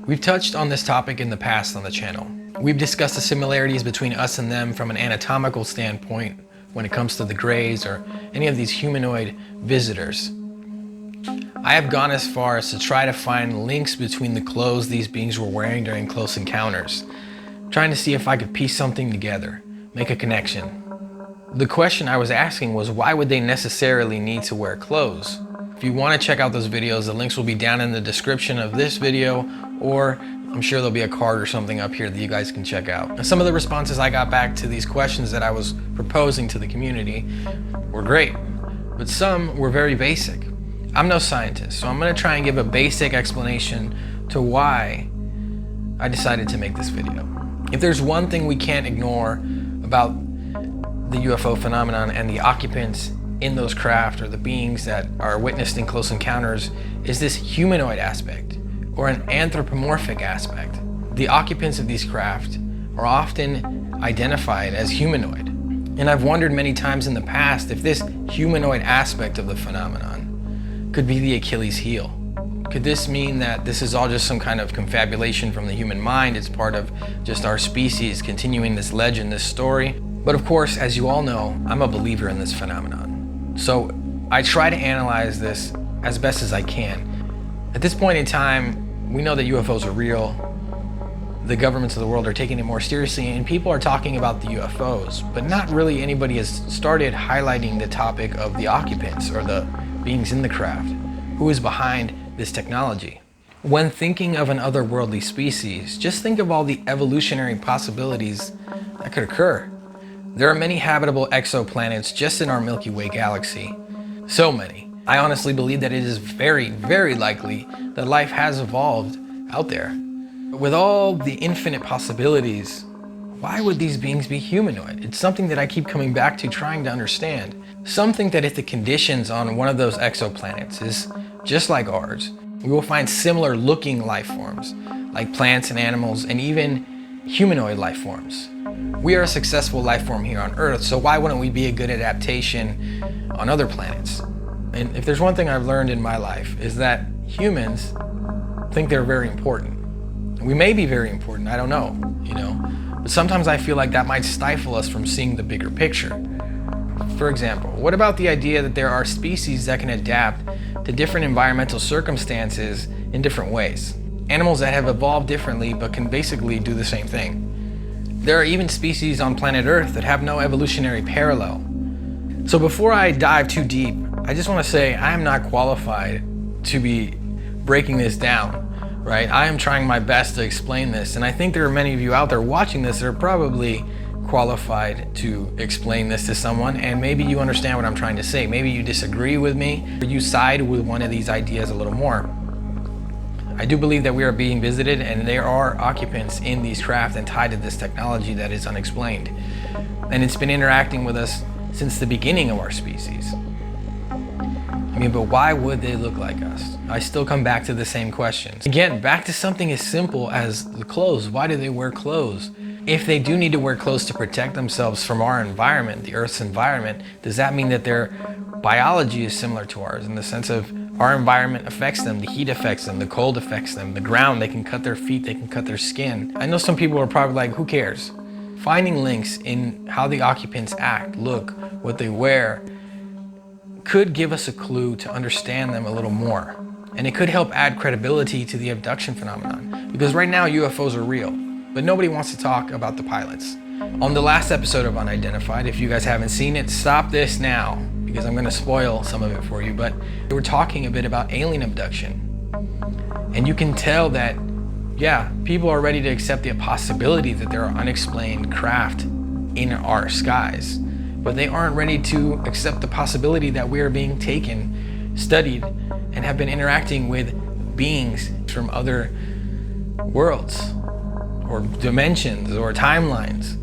We've touched on this topic in the past on the channel. We've discussed the similarities between us and them from an anatomical standpoint when it comes to the Greys or any of these humanoid visitors. I have gone as far as to try to find links between the clothes these beings were wearing during close encounters, trying to see if I could piece something together, make a connection. The question I was asking was, why would they necessarily need to wear clothes? If you want to check out those videos, the links will be down in the description of this video, or I'm sure there'll be a card or something up here that you guys can check out. And some of the responses I got back to these questions that I was proposing to the community were great, but some were very basic. I'm no scientist, so I'm going to try and give a basic explanation to why I decided to make this video. If there's one thing we can't ignore about the UFO phenomenon and the occupants in those craft, or the beings that are witnessed in close encounters, is this humanoid aspect or an anthropomorphic aspect. The occupants of these craft are often identified as humanoid. And I've wondered many times in the past if this humanoid aspect of the phenomenon could be the Achilles heel. Could this mean that this is all just some kind of confabulation from the human mind? It's part of just our species continuing this legend, this story. But of course, as you all know, I'm a believer in this phenomenon. So I try to analyze this as best as I can. At this point in time, we know that UFOs are real. The governments of the world are taking it more seriously, and people are talking about the UFOs, but not really anybody has started highlighting the topic of the occupants or the beings in the craft. Who is behind this technology? When thinking of an otherworldly species, just think of all the evolutionary possibilities that could occur. There are many habitable exoplanets just in our Milky Way galaxy. So many. I honestly believe that it is very, very likely that life has evolved out there. But with all the infinite possibilities, why would these beings be humanoid? It's something that I keep coming back to, trying to understand. Some think that if the conditions on one of those exoplanets is just like ours, we will find similar looking life forms, like plants and animals, and even humanoid life forms. We are a successful life form here on Earth, so why wouldn't we be a good adaptation on other planets? And if there's one thing I've learned in my life, is that humans think they're very important. We may be very important, I don't know, but sometimes I feel like that might stifle us from seeing the bigger picture. For example, what about the idea that there are species that can adapt to different environmental circumstances in different ways? Animals that have evolved differently but can basically do the same thing. There are even species on planet Earth that have no evolutionary parallel. So before I dive too deep, I just want to say I am not qualified to be breaking this down, right? I am trying my best to explain this, and I think there are many of you out there watching this that are probably qualified to explain this to someone, and maybe you understand what I'm trying to say. Maybe you disagree with me, or you side with one of these ideas a little more. I do believe that we are being visited, and there are occupants in these craft and tied to this technology that is unexplained. And it's been interacting with us since the beginning of our species. But why would they look like us? I still come back to the same questions. Again, back to something as simple as the clothes. Why do they wear clothes? If they do need to wear clothes to protect themselves from our environment, the Earth's environment, does that mean that their biology is similar to ours in the sense of our environment affects them, the heat affects them, the cold affects them, the ground, they can cut their feet, they can cut their skin? I know some people are probably like, who cares? Finding links in how the occupants act, look, what they wear, could give us a clue to understand them a little more. And it could help add credibility to the abduction phenomenon. Because right now UFOs are real, but nobody wants to talk about the pilots. On the last episode of Unidentified, if you guys haven't seen it, stop this now, because I'm gonna spoil some of it for you, but we were talking a bit about alien abduction. And you can tell that, yeah, people are ready to accept the possibility that there are unexplained craft in our skies, but they aren't ready to accept the possibility that we are being taken, studied, and have been interacting with beings from other worlds, or dimensions, or timelines.